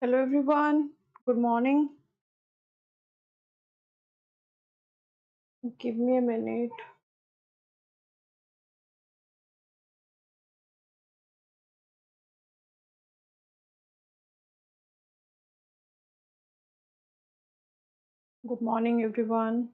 Hello everyone, good morning. Give me a minute. Good morning everyone.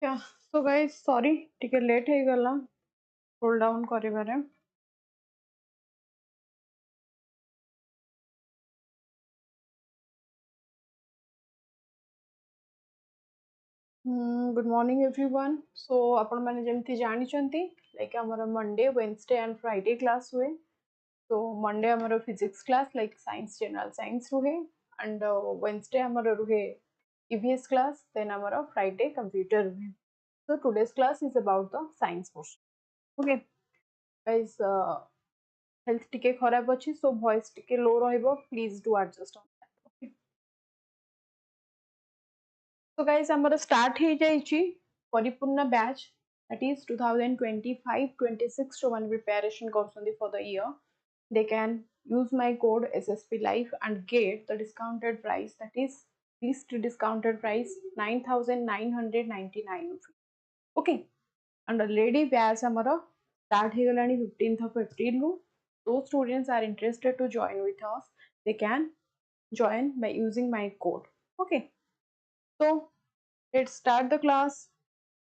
Yeah, so guys, sorry, ଟିକେ late ହେଇଗଲା roll down କରିବାରେ. Good morning everyone. So आपण माने जेमती जानिचंती like हमारा Monday, Wednesday and Friday class हुए. So Monday हमारा physics class like science general science रुहे and Wednesday हमारा रुहे EVS class, then हमारा Friday computer रुहे. So today's class is about the science portion. Okay, guys, health टिके खराब अच्छी, so voice टिके low रहिबो. Please do adjust on that. Okay. So guys, हमारा start ही जाइची परिपूर्ण batch, that is 2025-26 जो मन preparation करसंदी for the year. They can use my code SSP Life and get the discounted price, that is least discounted price 9,999 rupees. Okay, and already batch हमारा start he Galani 15th of April रू. Those students are interested to join with us, they can join by using my code. Okay, so let's start the class.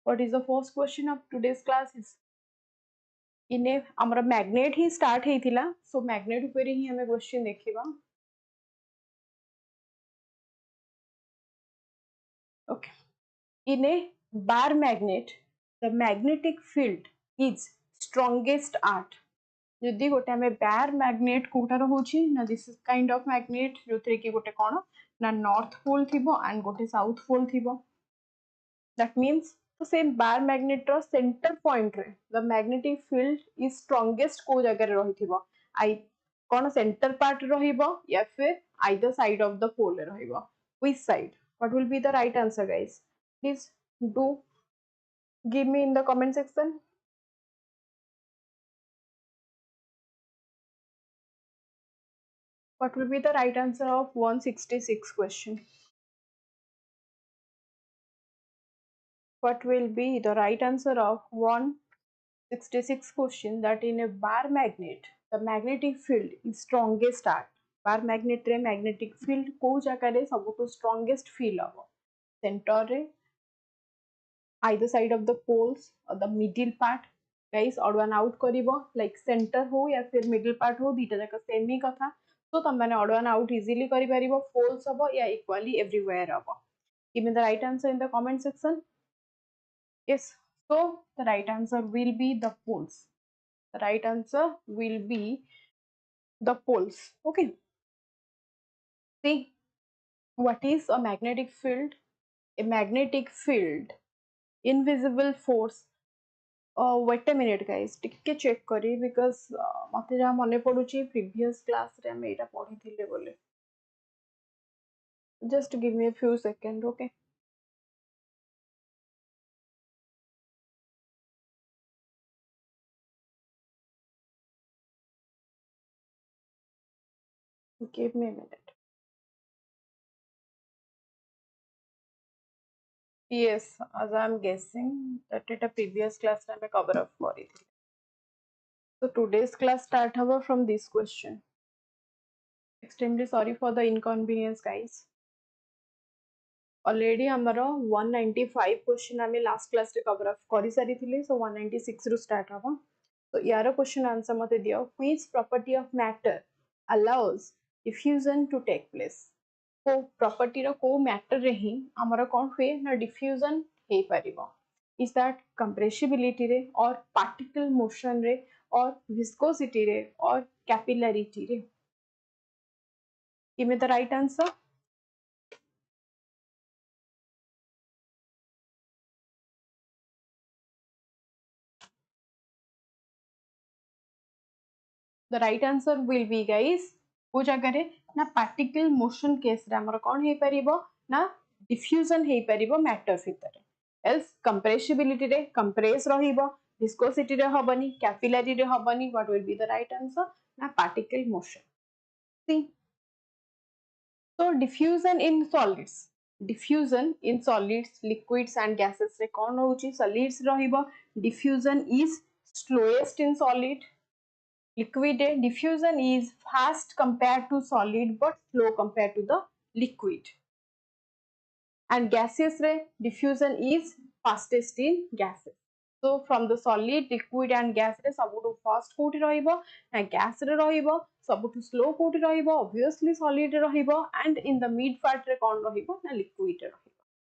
What is the first question of today's class is in a amara magnet he start हेइथिला, so magnet ऊपर ही हमें question देखिबा. Okay, in a bar magnet the magnetic field is strongest at. यदि गोटे हमें bar magnet Kota रहुची ना, this kind of magnet जोथरे कि गोटे कोन ना नॉर्थ पोल थिबो एंड गोटे साउथ पोल थिबो. दैट मींस तो सेम बार मैग्नेट रो सेंटर पॉइंट रे the magnetic field is strongest को जगह रे रहिथिबो. आई कोन सेंटर पार्ट रहिबो या फिर आइदर साइड ऑफ द पोल रे रहिबो. Which side? What will be the right answer guys? Please do give me in the comment section. What will be the right answer of 166 question? What will be the right answer of 166 question, that in a bar magnet the magnetic field is strongest at. bar magnet रे magnetic field को जगह रे सबुठु strongest feel हबो. Center रे, either side of the poles or the middle part. Guys odd one out करिवो, like center हो या फिर middle part हो, दीटा जाक सेम ही कथा. So तुम मैंने odd one out easily करी परिबो, false हबो या equally everywhere हबो. Give me the right answer in the comment section. Yes, so the right answer will be the poles. The right answer will be the poles. Okay. See, what is a magnetic field? A magnetic field, invisible force. Wait a minute, guys. टिके check करी because मते जहाँ मने पड़ुची previous class रे हमें इटा पढ़ी थिले बोले. Just give me a few seconds, okay? Give me a minute. Yes, as I'm guessing that it a previous class time I cover up for it. So today's class start however from this question. Extremely sorry for the inconvenience, guys. Already हमारा 195 question आमे last class रे cover up करि सारी थिले, so 196 रु start हबो. So यार question answer मते दियो, which property of matter allows diffusion to take place? को प्रॉपर्टी रो को मैटर रे ही हमर कोन हुए ना डिफ्यूजन हे परिबो. Is that compressibility रे और particle motion रे और viscosity रे और capillarity रे? Give me the right answer. The right answer will be, guys, को जगह रे ना particle motion case रे हमर कोन हे परिबो ना diffusion हे परिबो matter भितर. Else compressibility रे compress रहिबो, viscosity रे हबनी, capillary रे हबनी. What will be the right answer? ना particle motion. See, so diffusion in solids. Diffusion in solids, liquids and gases रे कोन होउची? Solids रहिबो. Diffusion is slowest in solid. Liquid diffusion is fast compared to solid but slow compared to the liquid. And gaseous ray diffusion is fastest in gases. So from the solid, liquid and gas रे सबुठु fast कोठी रहिबो ना gas रे रहिबो, सबुठु slow कोठी रहिबो, obviously solid रे रहिबो, and in the mid part रे कोन रहिबो ना liquid रे रहिबो.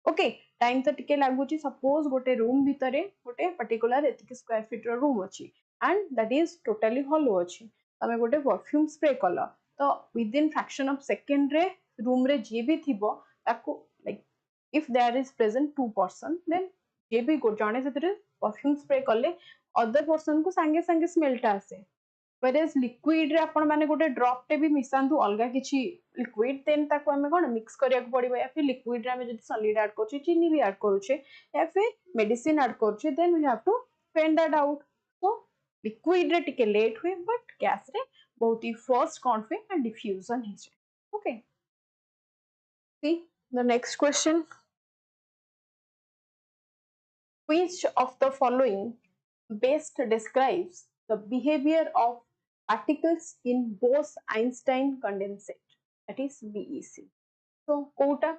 ओके टाइम तो टिके लागुची. सपोज गोटे रूम भितरे गोटे पर्टिकुलर एतिक स्क्वायर फीट रो रूम अछि and that is totally hollow अछि. तमे गोटे परफ्यूम स्प्रे कल तो within fraction of second रे रूम रे जे भी थिबो ताको like if there is present two person then जे भी जणे सेतरे परफ्यूम स्प्रे कले अदर पर्सन को संगे संगे स्मेलटा आसे. Whereas liquid रे आपण माने गोटे ड्रॉप टे भी मिसांतु अलगा किछि लिक्विड देन ताको हमें कोन मिक्स करिया को पड़िबो या फिर लिक्विड रे हमें जदि सॉलिड ऐड करछे चीनी भी ऐड करूछे या फिर मेडिसिन ऐड करछे then we have to find that out. So liquid रे टिके लेट हुए बट गैस रे बहुत ही फास्ट कोन हुए एंड डिफ्यूजन हे जे. Okay see the next question. Which of the following best describes the behavior of particles in Bose-Einstein condensate, that is BEC? So कोटा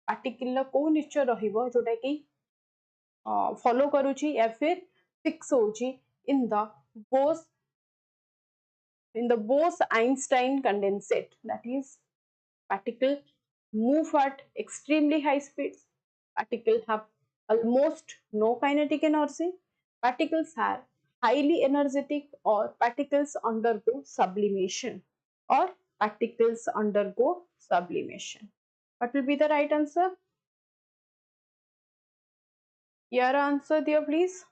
particle को nature रहिबो जोटा कि follow करूची या फिर fix होची in the Bose Bose-Einstein condensate, that is particle move at extremely high speeds. Particles have almost no kinetic energy. Particles are highly energetic, or particles undergo sublimation, or particles undergo sublimation. What will be the right answer? Your answer there, please.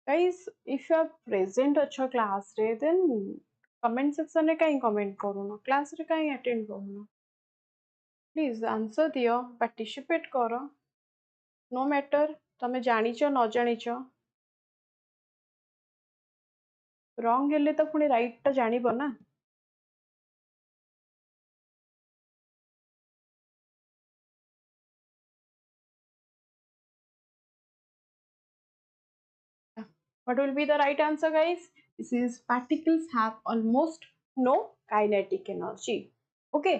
Guys, if you are present at your class, then comment section में कहीं comment करो ना, class रे कहीं attend करो ना. Please answer दियो, participate करो. No matter तमे जानिचो न जानिचो, wrong हेले तो पुणी right टा जानिबो ना. What will be the right answer, guys? This is particles have almost no kinetic energy. Okay,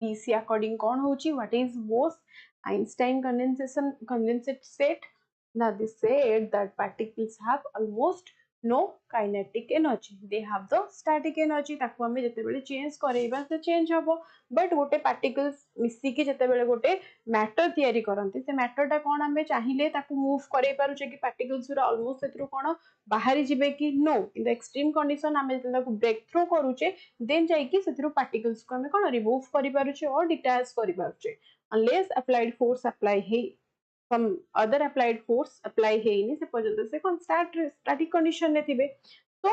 PC according कौन होची? What is Bose-Einstein condensate set? Now they said that particles have almost no kinetic energy, they have the static energy. ताको हमें जते बेले change करेइबा से change हबो, but गोटे particles मिसी के जते बेले गोटे मैटर तयारी करंती से मैटरटा कोन हमें चाहिए ताको मूव करे पारु जे कि पार्टिकल्स पूरा ऑलमोस्ट सेतरो कोन बाहरी जिबे कि no, in the extreme condition हमें जते ताको ब्रेक थ्रू करूचे देन जाई कि सेतरो पार्टिकल्स को हमें कोन रिमूव करि पारुचे और डिटैच करि पारुचे अनलेस अप्लाइड फोर्स अप्लाई हे some other applied force apply ହେଇନି ସେ ପର୍ଯ୍ୟନ୍ତ ସେ କଣ static condition ରେ ଥିବେ. So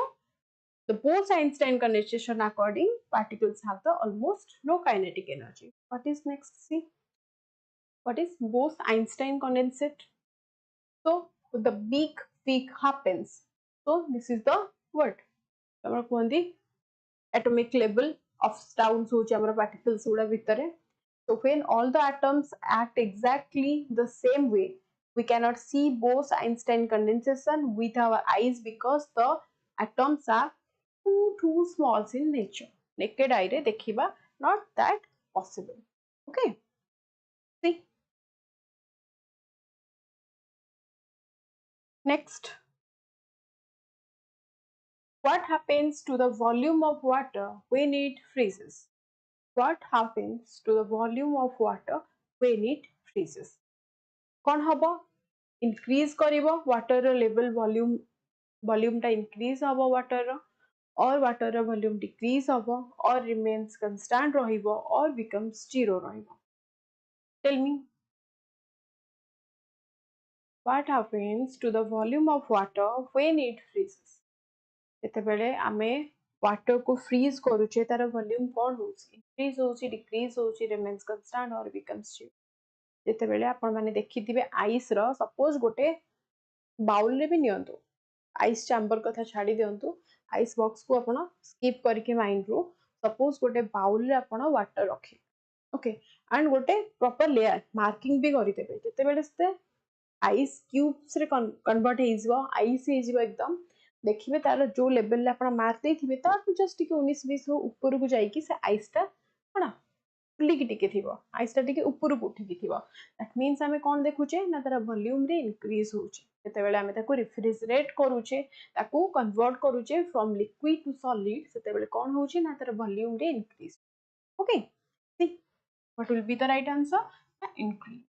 the Bose-Einstein condensation according particles have the almost no kinetic energy. What is next? See, what is Bose-Einstein condensate? So the big peak happens. So this is the word ଆମର କୁହନ୍ତି atomic level of sounds होची ଆମର particles गुड़ा भितरे. So when all the atoms act exactly the same way, we cannot see Bose-Einstein condensation with our eyes because the atoms are too small in nature. Naked eye re dekhiba not that possible. Okay. See. Next. What happens to the volume of water when it freezes? What happens to the volume of water when it freezes? कौन हबो? Increase करिवो water level volume टा increase हबो water और water volume decrease हबो और remains constant रहिबो और becomes zero रहिबो. Tell me, what happens to the volume of water when it freezes? जेतेबेले आमे water को freeze करूचे तार volume कौन होउची? Increase होउची, decrease होउची, remains constant और becomes zero. जेतेबेले आपण माने देखिथिबे आइस रो सपोज गोटे बाउल रे भी नियंतु आइस चैम्बर कथा छाड़ी दियंतु आइस बॉक्स को आपण स्किप करके माइंड रो सपोज गोटे बाउल रे आपण वाटर रखे ओके एंड गोटे प्रॉपर लेयर मार्किंग भी करि देबे जेतेबेले से आइस क्यूब्स रे कन्वर्ट हे जिवो आइस हे जिवो एकदम देखिबे तार जो लेवल रे आपण मार्क देथिबे तार जस्ट टिके 19 20 ऊपर को जाई कि से आइसटा कोना फुलिकी टिके थिबो आइसटा टिके ऊपर को उठिकी थिबो दैट मींस हमें कोन देखुचे ना तार वॉल्यूम रे इंक्रीज होउचे जेतेबेले हमें ताको रेफ्रिजरेट करूचे ताको कन्वर्ट करूचे फ्रॉम लिक्विड टू सॉलिड सेतेबेले कोन होउचे ना तार वॉल्यूम रे increase okay see what will be the right answer increase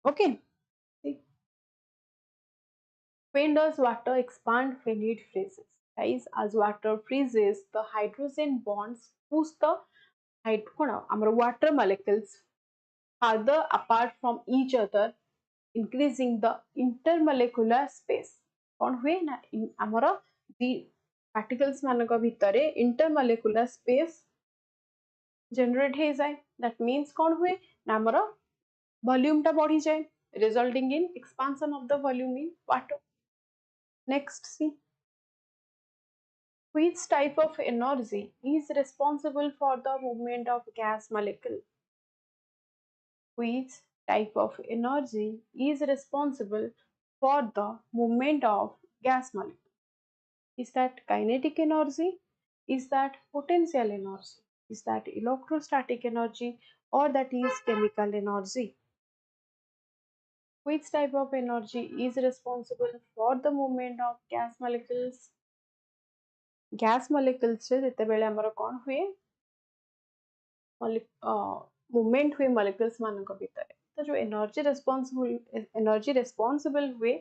okay see when does water expand when it freezes guys as water freezes the hydrogen bonds push the our water molecules farther apart from each other increasing the intermolecular space कौन हुए ना आमर दी particles मानक भितरे intermolecular space generate हो जाए that means कौन हुए ना आमर volume टा बढ़ी जाए resulting in expansion of the volume in water. Next, see which type of energy is responsible for the movement of gas molecule. Which type of energy is responsible for the movement of gas molecule? Is that kinetic energy? Is that potential energy? Is that electrostatic energy? Or that is chemical energy? Which type of energy is responsible for the movement of gas molecules? Gas molecules रे जेतेबेले हमर कोन हुए movement हुए molecules मानक भितर तो जो energy responsible हुए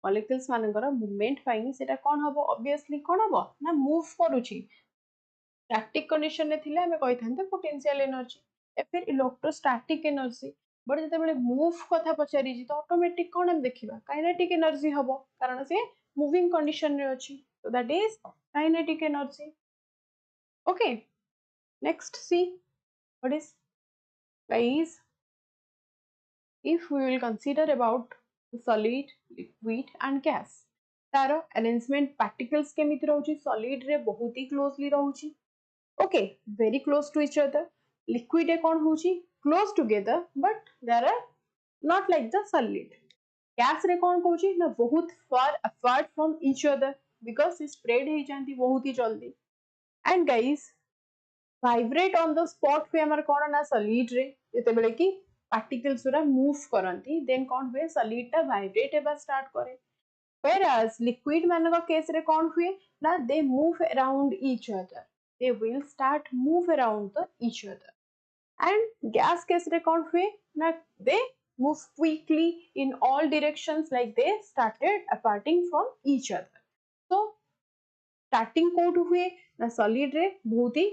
मॉलिक्यूल्स मानकर मूवमेंट पाई सेटा कोन हबो ऑब्वियसली कोन हबो ना मूव करूची स्टैटिक कंडीशन रे थिले हमें कहिथांते पोटेंशियल एनर्जी ए फिर इलेक्ट्रोस्टैटिक एनर्जी बट जेतेबेले मूव कथा पचारी जी तो ऑटोमेटिक कोन हम देखिबा काइनेटिक एनर्जी हबो कारण से मूविंग कंडीशन रे अछि so that is kinetic energy. Okay, next see what is guys if we will consider about solid liquid and gas taro arrangement particles केमिति रहउची solid रे बहुत ही closely रहउची okay very close to each other liquid रे कोन होउची close together but they are not like the solid gas रे कोन कहउची ना बहुत far apart from each other because spread हे जानती बहुत ही जल्दी and guys vibrate on the spot पे हमर कोन ना solid रे जेतेबेले कि particles पूरा move करंती then कोन हुए solid टा vibrate हेबा start करे whereas liquid ମାନଙ୍କ case रे कौन हुए ना they move around each other, they will start move around the each other, and gas case रे कौन हुए ना they move quickly in all directions like they started aparting from each other. So starting code हुए ना solid रे बहुत ही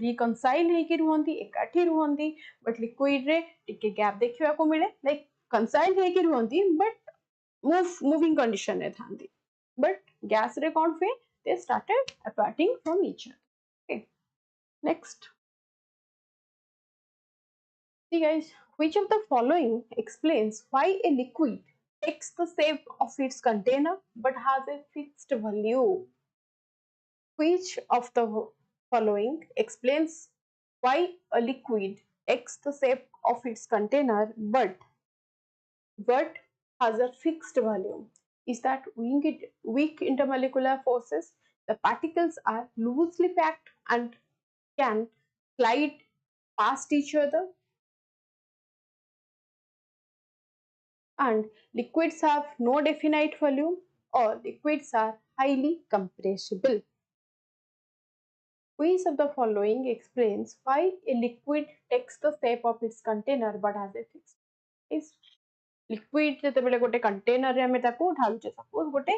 reconcile ହେଇକି ରୁହନ୍ତି एकाठी ରୁହନ୍ତି, but liquid रे ଟିକେ gap ଦେଖିବାକୁ मिले, like concile ହେଇକି ରୁହନ୍ତି but moving condition रे थांती, but gas रे कौन हुए they started aparting from each other. Okay, next, see guys, which of the following explains why a liquid takes the shape of its container but has a fixed volume? Which of the following explains why a liquid takes the shape of its container but has a fixed volume? Is that weak intermolecular forces? The particles are loosely packed and can slide past each other, and liquids have no definite volume, or liquids are highly compressible. Which of the following explains why a liquid takes the shape of its container but has a fixed? Is liquid ଯେତେବେଳେ ଗୋଟେ container रे ଆମେ ताको ढालुचे, suppose गोटे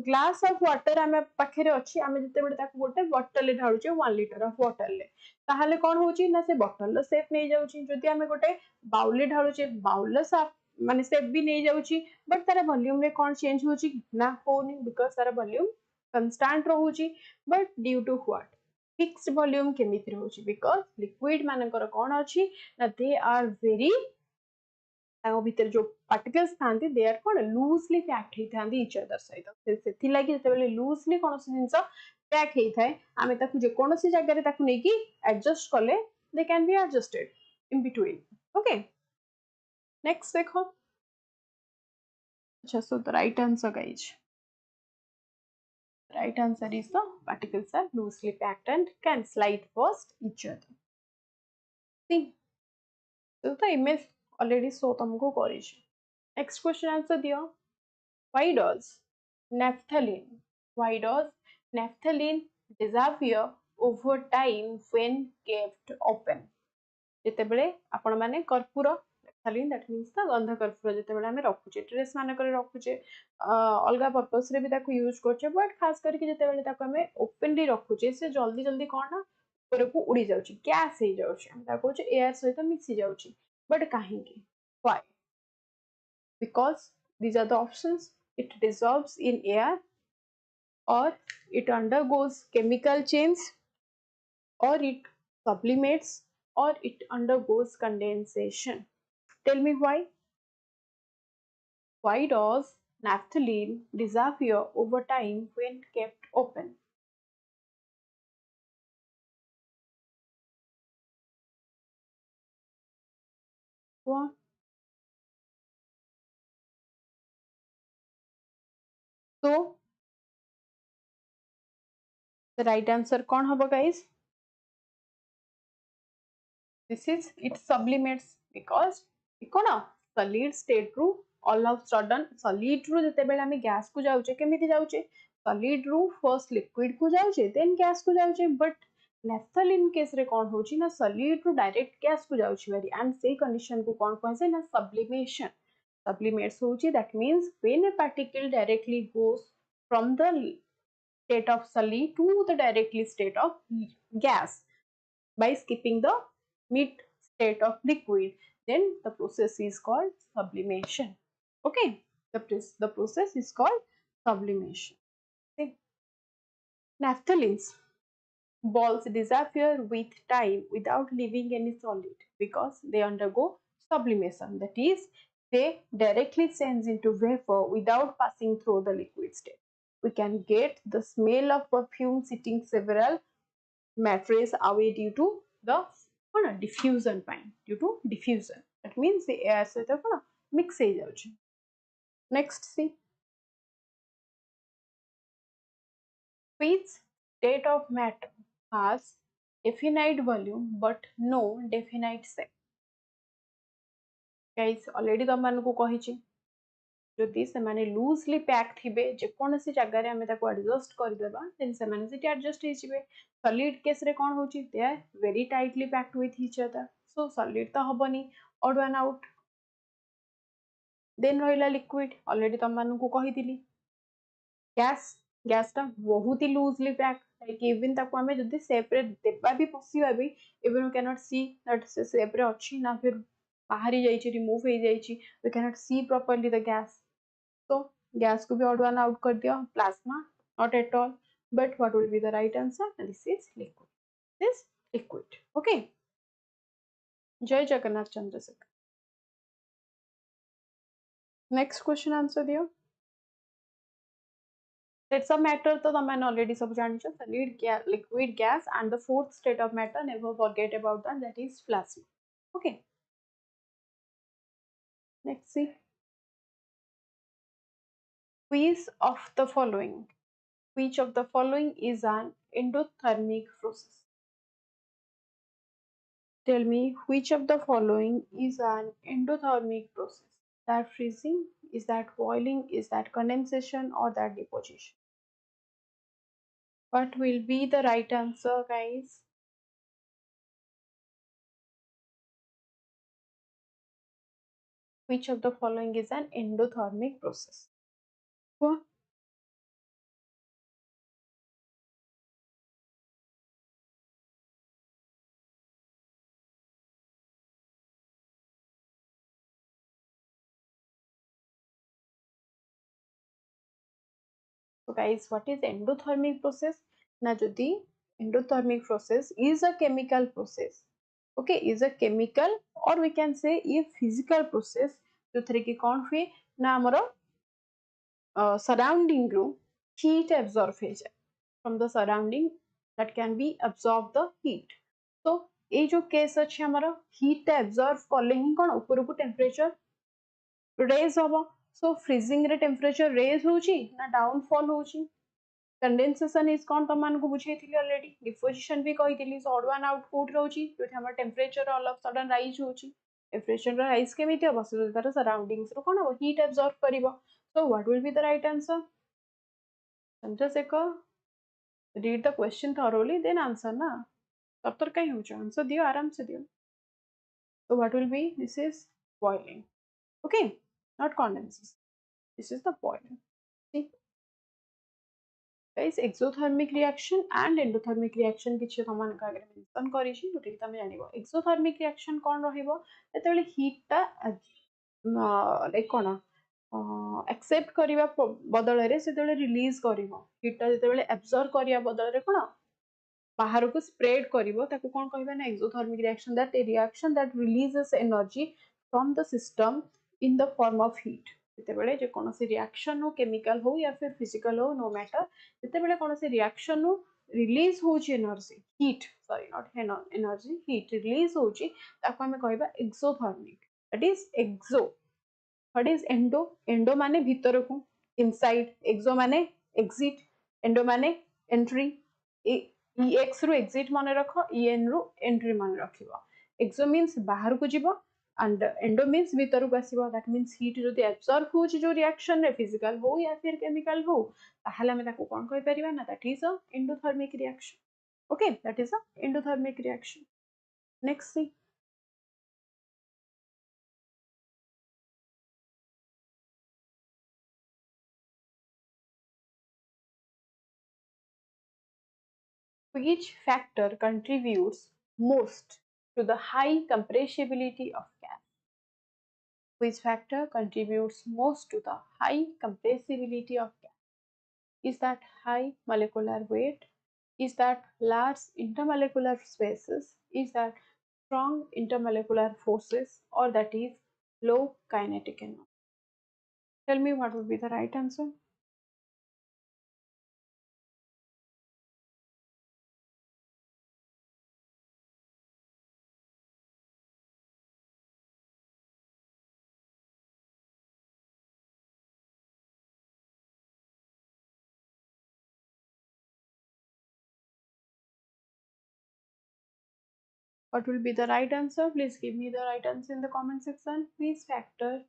glass of water आमे पाखरे अछि, आमे जेतेबेले ताको गोटे बॉटल रे ढालुचे 1 लीटर ऑफ वाटर ले, ताहाले कोन होची ना से बॉटल रो शेप नै जाउची. जदि आमे गोटे बाउल रे ढालुचे, बाउल रो शेप माने शेप भी नै जाउची, बट तारा वॉल्यूम रे कोन चेंज होची ना होनी, बिकॉज़ तारा वॉल्यूम कांस्टेंट रहूची. But due to what? Fixed volume केमिति रहूची, बिकॉज़ लिक्विड मानकर कोन अछि ना दे आर वेरी भितर जो पार्टिकल्स थांती दे आर कोन लूजली पैक्ड ही थांती इच अदर सहित, सेथि लागि जेतेबेले लूजली कोनोसी जिंस पैक हेई थाए आमे ताकु जे कोनोसी जगह रे ताकु नेकी एडजस्ट करले they can be adjusted in between. Okay, next देखो. अच्छा, so the right answer guys, right answer is the particles are loosely packed and can slide past each other. See, so the image already show तुमको करिश. Next question answer दियो. Why does naphthalene disappear over time when kept open? जेतेबेले आपण माने कर्पूर naphthalene, that means the गंध कर्पूर जेतेबेले हमें रखुचे dress माने करे रखुचे, अलगा पर्पस रे भी ताको यूज करचे, बट खास करके जेतेबेले ताको हमें ओपनली रखुचे से जल्दी जल्दी कोन ना ऊपर को उड़ी जाउची, गैस हे जाउची, हम ताको जे एयर सहित मिक्स जाउची. बट काहे की? Why? Because these are the options: it dissolves in air, or it undergoes chemical change, or it sublimates, or it undergoes condensation. Tell me why. Why does naphthalene disappear over time when kept open? What? So the right answer कौन होगा guys? This is it sublimates, because कौन solid state रू all of sudden solid रू जेतेबेले हमें gas को जाउचे, केमिति जाउचे? solid रू first liquid को जाउचे then गैस को जाउचे, but naphthalene केस रे कौन होची ना solid रू डायरेक्ट गैस को जाउची वेरी, एंड से कंडीशन को कौन कहसे ना sublimation. Sublimates होची, that means when a particle directly goes from the state of solid to the directly state of gas by skipping the mid state of liquid, then the process is called sublimation. Okay, the process is called sublimation. Okay. Naphthalenes balls disappear with time without leaving any solid because they undergo sublimation, that is they directly change into vapor without passing through the liquid state. We can get the smell of perfume sitting several mattress away due to the diffusion time, due to diffusion, that means the air sort of mix he jaଉଛି. Next, see, which state of matter has definite volume but no definite shape? Guys, already ତମ ମାନଙ୍କୁ କହିଛି जदि से माने loosely pack थिबे जेकोनसी जगह रे हमें ताको एडजस्ट कर देबा देन से माने सिटी एडजस्ट हे जिवे सॉलिड केस रे कोन होची they are very tightly packed with each other so solid तो हबनी ऑड वन आउट देन रहिला लिक्विड ऑलरेडी तम मानू को कहि दिली गैस गैस ता बहुत ही लूजली पैक लाइक इवन ताको हमें जदि शेप रे देबा भी पसिबा भी even we can not see that से शेप रे अछि ना फिर बाहरी जाइछि रिमूव हे जाइछि we can not see properly the gas so gas को भी odd one out कर दिया plasma not at all but what will be the right answer this is liquid this liquid okay जय Jagannath Chandrashekhar next question answer दियो states of matter तो तमें already सब जानी छ solid liquid gas and the fourth state of matter never forget about that is plasma okay next see which of the following is an endothermic process. Tell me which of the following is an endothermic process? That freezing, is that boiling, is that condensation, or that deposition? What will be the right answer, guys? Which of the following is an endothermic process? What? So guys, what is endothermic process? Na jodi endothermic process is a chemical process. Okay, is a chemical or we can say a physical process. जो थरे की कौन हुए ना हमारा surrounding रू heat absorb हो जाए from the surrounding that can be absorb the heat. So ये जो केस अच्छे हमारा heat absorb कॉले ही कौन ऊपर ऊपर temperature raise होगा. So freezing रे temperature raise होची ना downfall होची. Condensation is कौन तम मान को बुझे थी already. Diffusion भी कही थी. So odd one out कोट रोची जो थे हमारा temperature all of sudden rise होची. Temperature rise के मित्य बस जो तारा surroundings रो कौन वो heat absorb करीबो. So what will be the right answer? Chandrasekhar, read the question thoroughly then answer ना. तब तक कहीं हो जाए आंसर दियो आराम से दियो. So what will be? This is boiling. Okay, not condensation. This is the boiling. See. Guys, exothermic reaction and endothermic reaction किछि समान कागरे मेंशन करी छि जोटे कि तमे जानिबो exothermic reaction कोन रहिबो एतेबेले हीट ता लाइक कोन एक्सेप्ट करिवा बदल रे सेतेबेले रिलीज करिवो हीट ता जेतेबेले एब्जॉर्ब करिया बदल रे कोन बाहर को स्प्रेड करिवो ताको कोन कहबा ना exothermic reaction that a reaction that releases energy from the system in the form of heat जेतेबेले जे कोनोसी रिएक्शन हो केमिकल हो या फिर फिजिकल हो नो मैटर जेतेबेले कोनोसी रिएक्शन हो रिलीज होची energy heat sorry not energy heat release होची ताको हमें कहबा exothermic that is exo what is endo endo माने भीतर को इनसाइड एक्सो माने एग्जिट एंडो माने एंट्री एक्स रु एग्जिट माने रखो एन रु एंट्री माने रखिबो एक्सो मींस बाहर को जीवो and endo means भीतर को आसीबो that means heat जदि absorb होची जो रिएक्शन रे फिजिकल हो या फिर केमिकल हो ताहले हम ताको कोन कहि परिबा ना that is a endothermic reaction okay that is a endothermic reaction next see which factor contributes most to the high compressibility of gas which factor contributes most to the high compressibility of gas is that high molecular weight? Is that large intermolecular spaces? Is that strong intermolecular forces? Or that is low kinetic energy? Tell me what would be the right answer? What will be the right answer? Please give me the right answer in the comment section. Please factor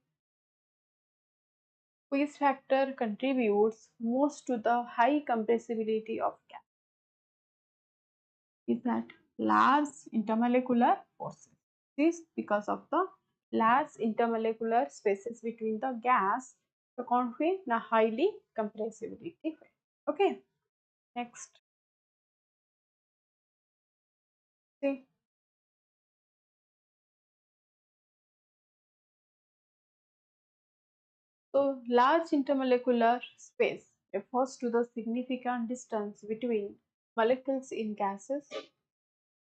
Which factor contributes most to the high compressibility of gas? Is that large intermolecular forces. This because of the large intermolecular spaces between the gas the confine na highly compressibility. Okay, next. See, so large intermolecular space refers to the significant distance between molecules in gases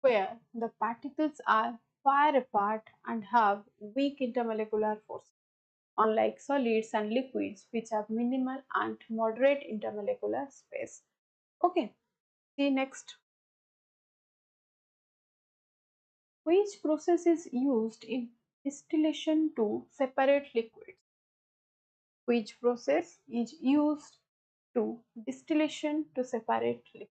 where the particles are far apart and have weak intermolecular force, unlike solids and liquids which have minimal and moderate intermolecular space. Okay, see next. Which process is used in distillation to separate liquids? Which process is used to distillation to separate liquids?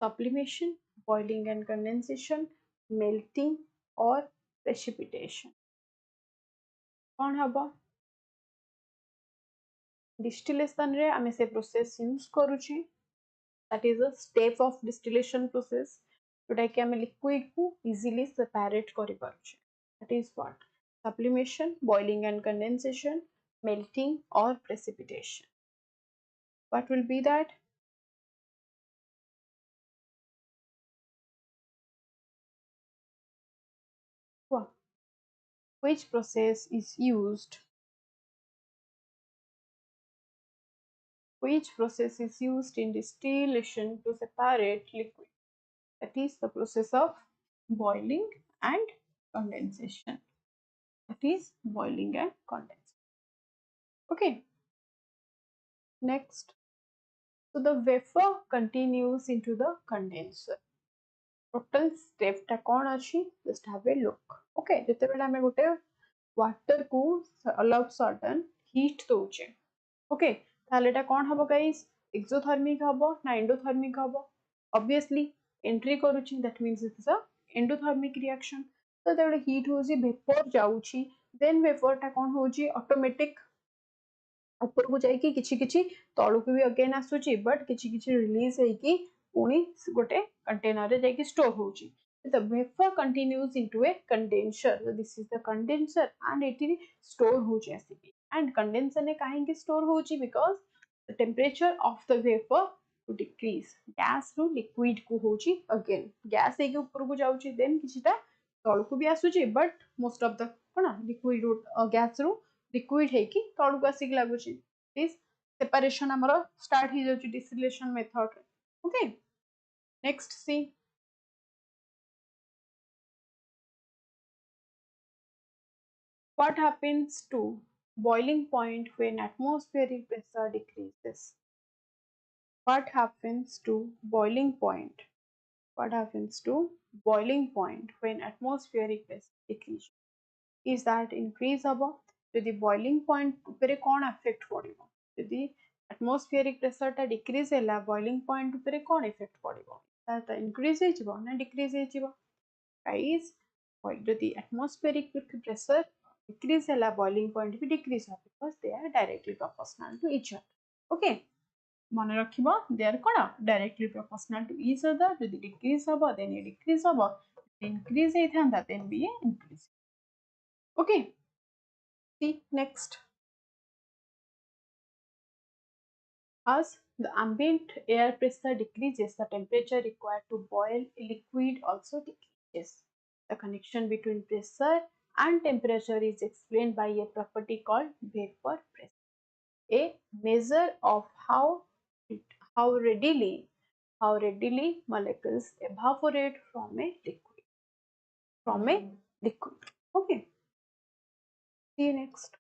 Sublimation, boiling and condensation, melting or precipitation? कौन हबो? Distillation रे आमे से process use करूची, that is a step of distillation process जोटा कि आमे liquid को easily separate करि पारुचे. That is what? Sublimation, boiling and condensation, melting or precipitation. What will be that? What? Which process is used? Which process is used in distillation to separate liquid? That is the process of boiling and condensation. That is boiling and condensation. Okay. Next. So the vapor continues into the condenser. Total step टा कौन अच्छी? Just have a look. Okay. जितने बेला हमें गोटे water को अलग certain heat दोचे. Okay. ताले टा कौन हबो guys? Exothermic हबो ना endothermic हबो? Obviously entry करूची, that means it is a endothermic reaction. तो तेरे heat होची vapor जाऊची, then vapor टा कौन होची automatic ऊपर को जाइए किछि किछि तळु को भी अगेन आसुची बट किछि किछि रिलीज है कि पुनी गोटे कंटेनर रे जाइए स्टोर होची. The vapor continues into a condenser. So this is the condenser and it is store होची आसीकी. And condenser ने काहेकि store होची because the temperature of the vapor to decrease. Gas ru liquid को होची again. Gas एक ऊपर को जाउची then किछिटा तळु को भी आसुची but most of the कोना liquid gas ru liquid है कि तळु को आसीकी लागुची. This separation amara start ही जाउची distillation method रे. Okay. Next see. What happens to boiling point when atmospheric pressure decreases? What happens to boiling point? What happens to boiling point when atmospheric pressure decreases? Is that increase haba? Jodi boiling point upare kon affect padibo? Jodi atmospheric pressure ta decrease hela boiling point upare kon effect padibo? That increase hejibo na decrease hejibo? Guys, jodi atmospheric pressure decrease hela boiling point भी decrease हो because they are directly proportional to each other. Okay. मने रखिबो they are cone directly proportional to each other. जदि decrease हबो then ये decrease हबो, increase हे थांदा then भी ये increase. Okay. See next. As the ambient air pressure decreases, the temperature required to boil a liquid also decreases. The connection between pressure and temperature is explained by a property called vapor pressure, a measure of how readily molecules evaporate from a liquid. Okay. See you next.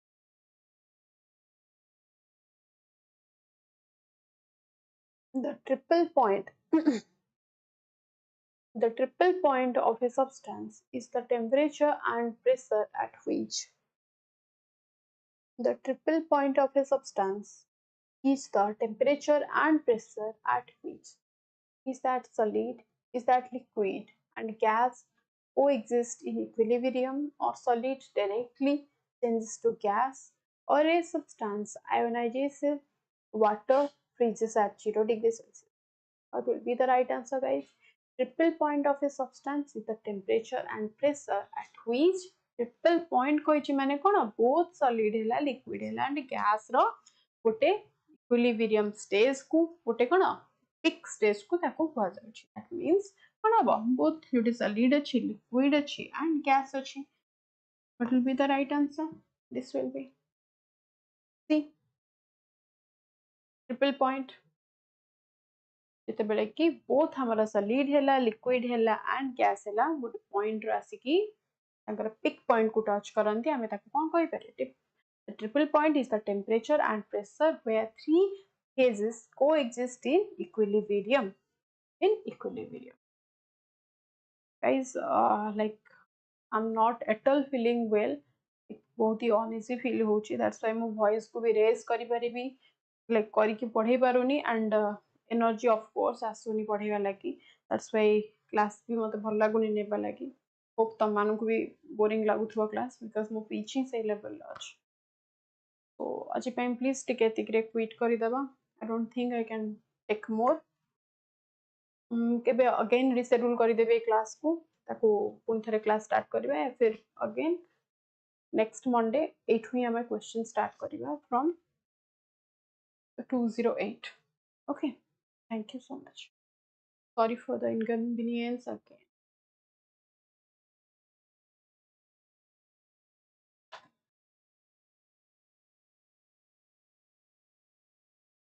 The triple point. The triple point of a substance is the temperature and pressure at which. The triple point of a substance is the temperature and pressure at which is that solid, is that liquid and gas coexist in equilibrium, or solid directly changes to gas, or a substance ionizes water freezes at 0 degrees Celsius. What will be the right answer, guys? Triple point of a substance is the temperature and pressure at which triple point koichi mane kona both solid hela liquid hela and gas ro gote equilibrium stage ku gote kona peak stage ku taku kuha jauchi. That means kona haba both jodi solid achi liquid achi and gas achi. What will be the right answer? This will be C, triple point. ଯେତେବେଳେ କି both ଆମର solid ହେଲା liquid ହେଲା and gas ହେଲା ଗୋଟେ point ରୁ ଆସିକି ତାଙ୍କର peak point କୁ touch କରନ୍ତି ଆମେ ତାକୁ କଣ କହିପାରିବା? The triple point is the temperature and pressure where three phases coexist in equilibrium. Guys, like I'm not at all feeling well. बहुत ही uneasy feel होची. That's why मैं voice को भी raise करी परिबी, like करी की पढ़े पारुनी and energy of course आसुनी पढ़ेगा लगी. That's why class भी मते भल लागुनी नेबा लगी. Hope तम मानु को भी boring लागुथुवा class because मो preaching से level अछि. So आज टाइम please टिके तिकरे quit करी दबा. I don't think I can take more. केबे again reschedule करी देबे class को ताको पुन थरे class start करिबा या फिर again next Monday 8 ही हमें question start करिबा from 208. Okay, thank you so much. Sorry for the inconvenience again.